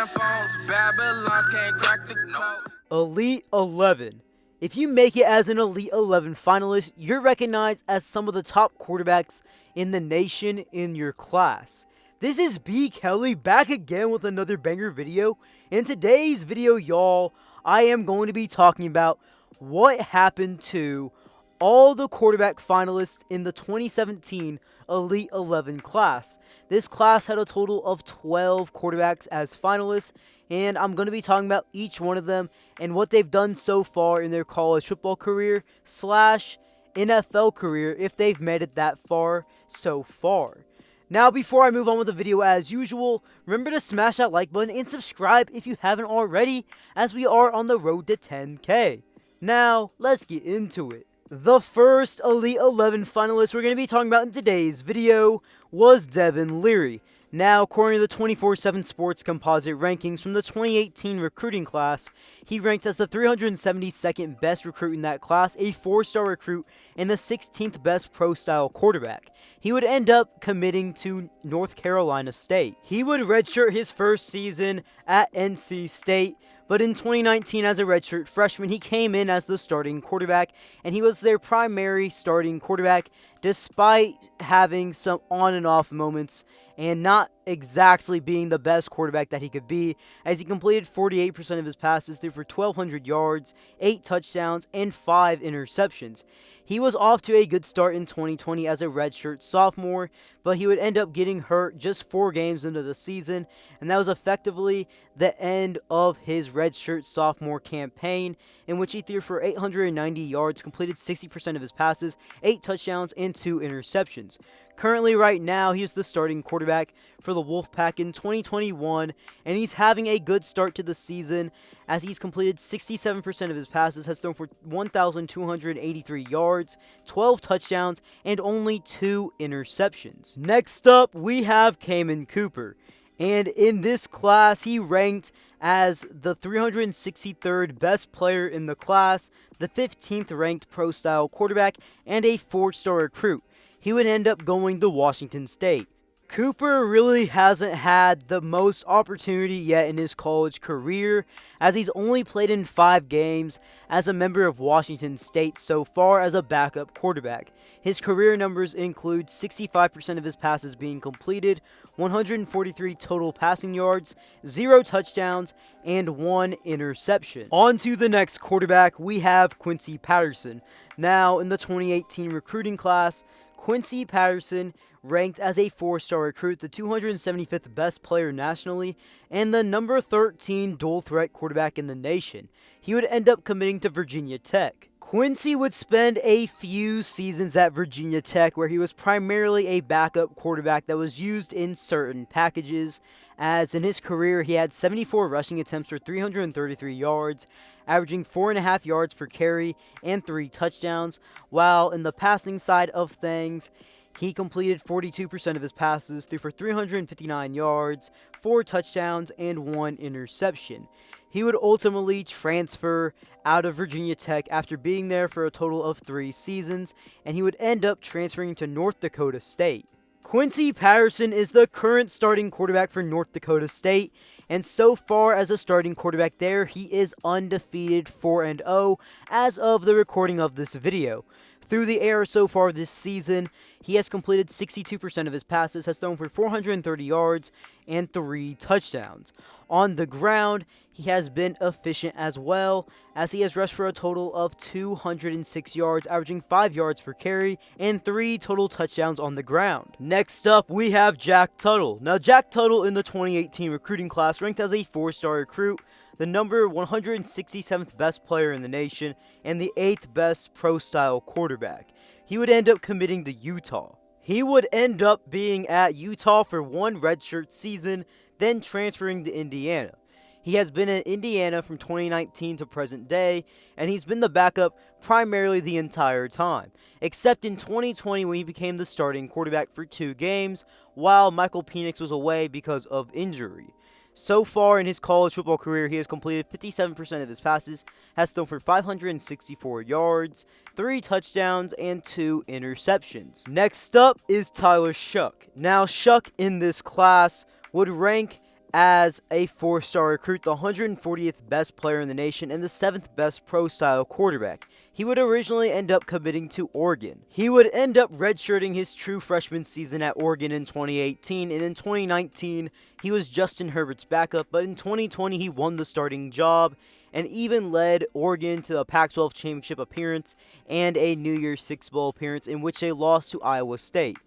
phones, Babylons can't crack the code. Elite 11. If you make it as an Elite 11 finalist, you're recognized as some of the top quarterbacks in the nation in your class. This is B. Kelly back again with another banger video. In today's video, y'all, I am going to be talking about what happened to all the quarterback finalists in the 2017 Elite 11 class. This class had a total of 12 quarterbacks as finalists, and I'm going to be talking about each one of them and what they've done so far in their college football career / NFL career if they've made it that far so far. Now, before I move on with the video as usual, remember to smash that like button and subscribe if you haven't already, as we are on the road to 10K. Now, let's get into it. The first Elite 11 finalist we're going to be talking about in today's video was Devin Leary. Now, according to the 24/7 Sports composite rankings from the 2018 recruiting class, he ranked as the 372nd best recruit in that class, a 4-star recruit, and the 16th best pro-style quarterback. He would end up committing to North Carolina State. He would redshirt his first season at NC State, but in 2019, as a redshirt freshman, he came in as the starting quarterback, and he was their primary starting quarterback, despite having some on and off moments and not exactly being the best quarterback that he could be, as he completed 48% of his passes, threw for 1,200 yards, 8 touchdowns, and 5 interceptions. He was off to a good start in 2020 as a redshirt sophomore, but he would end up getting hurt just 4 games into the season, and that was effectively the end of his redshirt sophomore campaign, in which he threw for 890 yards, completed 60% of his passes, 8 touchdowns, and 2 interceptions. Currently, right now, he is the starting quarterback for the Wolfpack in 2021, and he's having a good start to the season as he's completed 67% of his passes, has thrown for 1,283 yards, 12 touchdowns, and only 2 interceptions. Next up, we have Cammon Cooper, and in this class, he ranked as the 363rd best player in the class, the 15th ranked pro-style quarterback, and a 4-star recruit. He would end up going to Washington State. Cooper really hasn't had the most opportunity yet in his college career, as he's only played in 5 games as a member of Washington State so far as a backup quarterback. His career numbers include 65% of his passes being completed, 143 total passing yards, 0 touchdowns, and 1 interception. On to the next quarterback, we have Quincy Patterson. Now, in the 2018 recruiting class, Quincy Patterson ranked as a 4-star recruit, the 275th best player nationally, and the number 13 dual-threat quarterback in the nation. He would end up committing to Virginia Tech. Quincy would spend a few seasons at Virginia Tech where he was primarily a backup quarterback that was used in certain packages, as in his career he had 74 rushing attempts for 333 yards, averaging 4.5 yards per carry and 3 touchdowns, while in the passing side of things, he completed 42% of his passes, threw for 359 yards, 4 touchdowns, and 1 interception. He would ultimately transfer out of Virginia Tech after being there for a total of 3 seasons, and he would end up transferring to North Dakota State. Quincy Patterson is the current starting quarterback for North Dakota State, and so far as a starting quarterback there, he is undefeated 4-0 as of the recording of this video. Through the air so far this season, he has completed 62% of his passes, has thrown for 430 yards and 3 touchdowns. On the ground, he has been efficient as well, as he has rushed for a total of 206 yards, averaging 5 yards per carry, and 3 total touchdowns on the ground. Next up, we have Jack Tuttle. Now, Jack Tuttle in the 2018 recruiting class ranked as a 4-star recruit, the number 167th best player in the nation, and the 8th best pro-style quarterback. He would end up committing to Utah. He would end up being at Utah for 1 redshirt season, then transferring to Indiana. He has been in Indiana from 2019 to present day, and he's been the backup primarily the entire time, except in 2020 when he became the starting quarterback for 2 games, while Michael Penix was away because of injury. So far in his college football career, he has completed 57% of his passes, has thrown for 564 yards, 3 touchdowns, and 2 interceptions. Next up is Shough. Now, Shough in this class would rank as a 4-star recruit, the 140th best player in the nation, and the 7th best pro-style quarterback. He would originally end up committing to Oregon. He would end up redshirting his true freshman season at Oregon in 2018, and in 2019, he was Justin Herbert's backup, but in 2020, he won the starting job and even led Oregon to a Pac-12 championship appearance and a New Year's Six Bowl appearance in which they lost to Iowa State.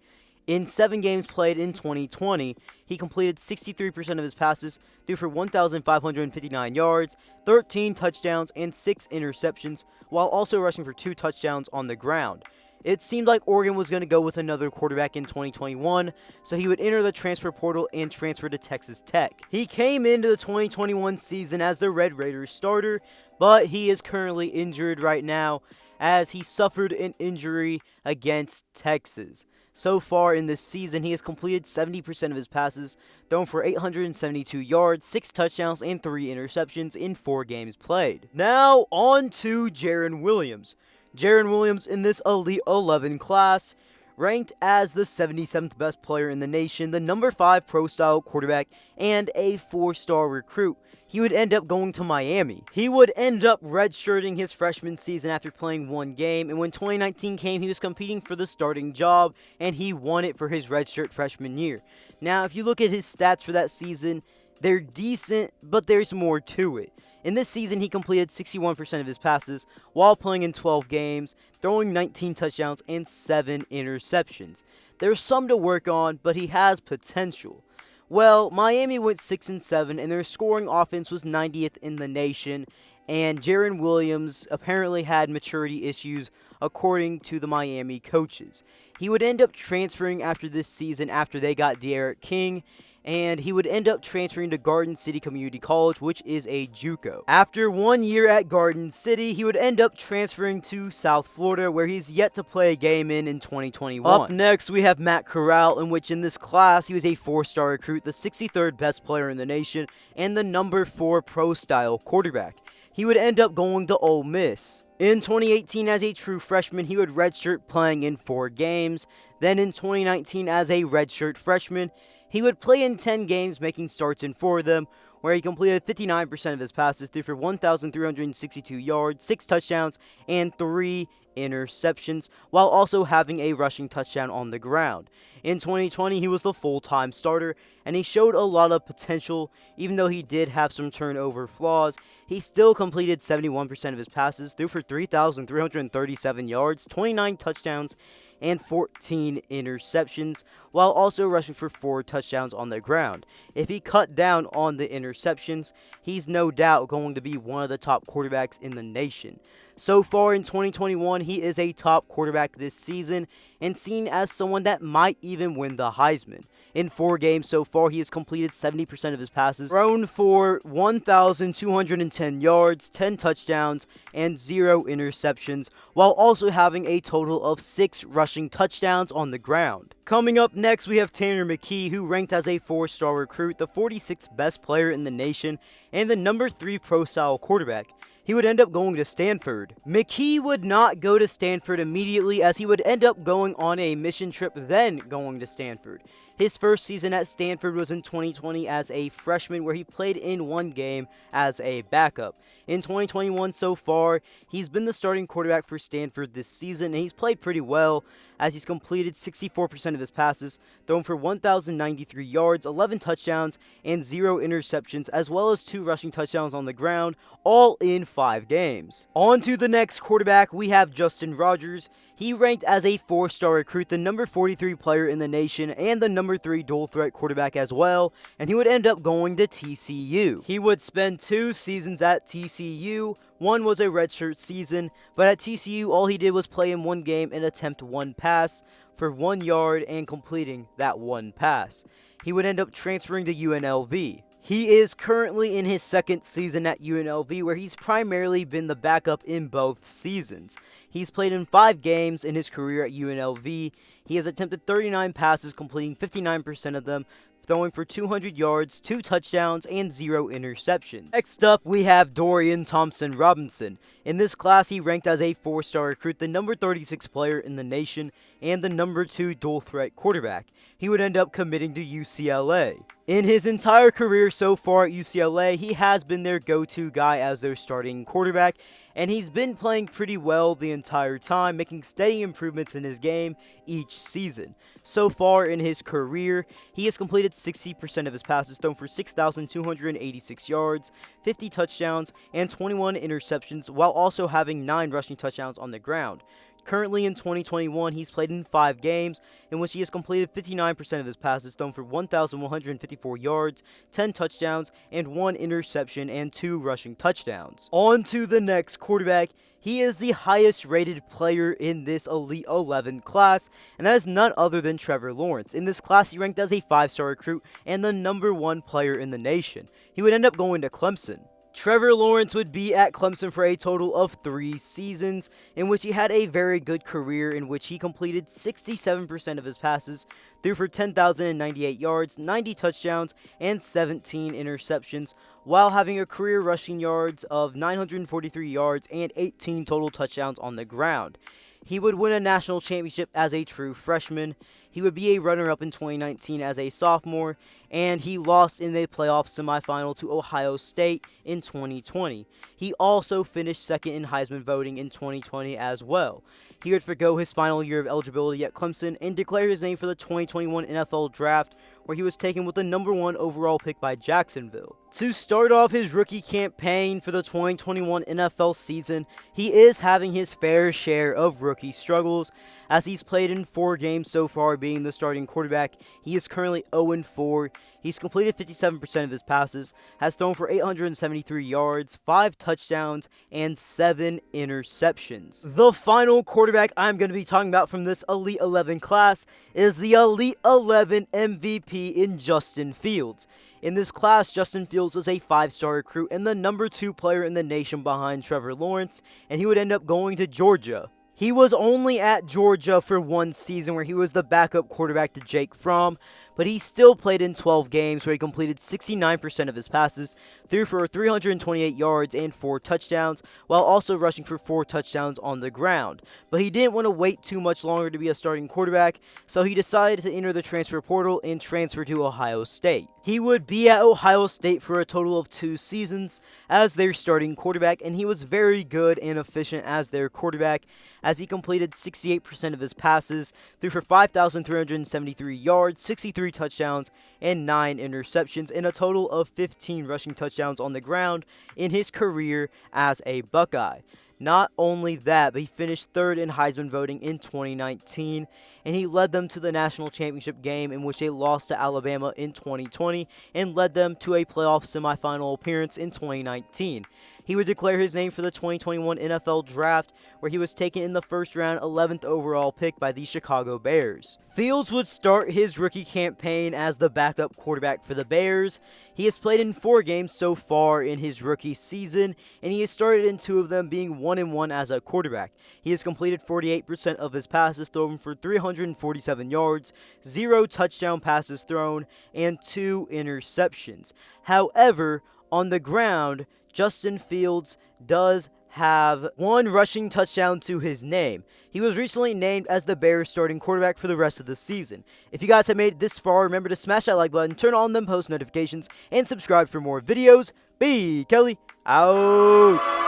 In 7 games played in 2020, he completed 63% of his passes, threw for 1,559 yards, 13 touchdowns, and 6 interceptions, while also rushing for 2 touchdowns on the ground. It seemed like Oregon was going to go with another quarterback in 2021, so he would enter the transfer portal and transfer to Texas Tech. He came into the 2021 season as the Red Raiders starter, but he is currently injured right now as he suffered an injury against Texas. So far in this season, he has completed 70% of his passes, thrown for 872 yards, 6 touchdowns, and 3 interceptions in 4 games played. Now, on to Jarren Williams. Jarren Williams in this Elite 11 class, ranked as the 77th best player in the nation, the number 5 pro-style quarterback, and a 4-star recruit. He would end up going to Miami. He would end up redshirting his freshman season after playing 1 game, and when 2019 came, he was competing for the starting job, and he won it for his redshirt freshman year. Now, if you look at his stats for that season, they're decent, but there's more to it. In this season, he completed 61% of his passes while playing in 12 games, throwing 19 touchdowns and 7 interceptions. There's some to work on, but he has potential. Well, Miami went 6-7, and their scoring offense was 90th in the nation, and Jarren Williams apparently had maturity issues according to the Miami coaches. He would end up transferring after this season after they got D'Eriq King, and he would end up transferring to Garden City Community College, which is a JUCO. After 1 year at Garden City, he would end up transferring to South Florida, where he's yet to play a game in 2021. Up next, we have Matt Corral, in which in this class, he was a 4-star recruit, the 63rd best player in the nation, and the number 4 pro-style quarterback. He would end up going to Ole Miss. In 2018, as a true freshman, he would redshirt playing in 4 games. Then in 2019, as a redshirt freshman, he would play in 10 games, making starts in 4 of them, where he completed 59% of his passes, threw for 1,362 yards, 6 touchdowns, and 3 interceptions, while also having a rushing touchdown on the ground. In 2020, he was the full-time starter, and he showed a lot of potential. Even though he did have some turnover flaws, he still completed 71% of his passes, threw for 3,337 yards, 29 touchdowns, and 14 interceptions, while also rushing for 4 touchdowns on the ground. If he cut down on the interceptions, he's no doubt going to be one of the top quarterbacks in the nation. So far in 2021, he is a top quarterback this season and seen as someone that might even win the Heisman. In 4 games so far, he has completed 70% of his passes, thrown for 1,210 yards, 10 touchdowns, and 0 interceptions, while also having a total of 6 rushing touchdowns on the ground. Coming up next, we have Tanner McKee, who ranked as a 4-star recruit, the 46th best player in the nation, and the number 3 pro-style quarterback. He would end up going to Stanford. McKee would not go to Stanford immediately, as he would end up going on a mission trip, then going to Stanford. His first season at Stanford was in 2020 as a freshman, where he played in 1 game as a backup. In 2021 so far, he's been the starting quarterback for Stanford this season, and he's played pretty well, as he's completed 64% of his passes, thrown for 1,093 yards, 11 touchdowns, and 0 interceptions, as well as 2 rushing touchdowns on the ground, all in 5 games. On to the next quarterback, we have Justin Rodgers. He ranked as a 4-star recruit, the number 43 player in the nation, and the number 3 dual-threat quarterback as well, and he would end up going to TCU. He would spend 2 seasons at TCU. One was a redshirt season, but at TCU, all he did was play in 1 game and attempt 1 pass for 1 yard and completing that 1 pass. He would end up transferring to UNLV. He is currently in his 2nd season at UNLV, where he's primarily been the backup in both seasons. He's played in 5 games in his career at UNLV. He has attempted 39 passes, completing 59% of them, throwing for 200 yards, 2 touchdowns, and 0 interceptions. Next up, we have Dorian Thompson-Robinson. In this class, he ranked as a 4-star recruit, the number 36 player in the nation, and the number 2 dual-threat quarterback. He would end up committing to UCLA. In his entire career so far at UCLA, he has been their go-to guy as their starting quarterback, and he's been playing pretty well the entire time, making steady improvements in his game each season. So far in his career, he has completed 60% of his passes, thrown for 6,286 yards, 50 touchdowns, and 21 interceptions, while also having 9 rushing touchdowns on the ground. Currently in 2021, he's played in 5 games, in which he has completed 59% of his passes, thrown for 1,154 yards, 10 touchdowns, and 1 interception and 2 rushing touchdowns. On to the next quarterback. He is the highest rated player in this Elite 11 class, and that is none other than Trevor Lawrence. In this class, he ranked as a 5-star recruit and the number 1 player in the nation. He would end up going to Clemson. Trevor Lawrence would be at Clemson for a total of 3 seasons, in which he had a very good career in which he completed 67% of his passes, threw for 10,098 yards, 90 touchdowns, and 17 interceptions, while having a career rushing yards of 943 yards and 18 total touchdowns on the ground. He would win a national championship as a true freshman. He would be a runner-up in 2019 as a sophomore, and he lost in the playoff semifinal to Ohio State in 2020. He also finished second in Heisman voting in 2020 as well. He would forgo his final year of eligibility at Clemson and declare his name for the 2021 NFL Draft, where he was taken with the number 1 overall pick by Jacksonville. To start off his rookie campaign for the 2021 NFL season, he is having his fair share of rookie struggles, as he's played in 4 games so far being the starting quarterback. He is currently 0-4. He's completed 57% of his passes, has thrown for 873 yards, 5 touchdowns, and 7 interceptions. The final quarterback I'm going to be talking about from this Elite 11 class is the Elite 11 MVP in Justin Fields. In this class, Justin Fields was a 5-star recruit and the number 2 player in the nation behind Trevor Lawrence, and he would end up going to Georgia. He was only at Georgia for 1 season where he was the backup quarterback to Jake Fromm, but he still played in 12 games where he completed 69% of his passes, threw for 328 yards and 4 touchdowns, while also rushing for 4 touchdowns on the ground. But he didn't want to wait too much longer to be a starting quarterback, so he decided to enter the transfer portal and transfer to Ohio State. He would be at Ohio State for a total of 2 seasons as their starting quarterback, and he was very good and efficient as their quarterback, as he completed 68% of his passes, threw for 5,373 yards, 63 touchdowns, and 9 interceptions, and a total of 15 rushing touchdowns on the ground in his career as a Buckeye. Not only that, but he finished 3rd in Heisman voting in 2019, and he led them to the national championship game in which they lost to Alabama in 2020 and led them to a playoff semifinal appearance in 2019. He would declare his name for the 2021 NFL Draft, where he was taken in the first round, 11th overall pick by the Chicago Bears. Fields would start his rookie campaign as the backup quarterback for the Bears. He has played in 4 games so far in his rookie season, and he has started in 2 of them, being 1-1 as a quarterback. He has completed 48% of his passes, thrown for 347 yards, 0 touchdown passes thrown, and 2 interceptions. However, on the ground, Justin Fields does have 1 rushing touchdown to his name. He was recently named as the Bears starting quarterback for the rest of the season. If you guys have made it this far, remember to smash that like button, turn on them post notifications, and subscribe for more videos. B. Kelly, out.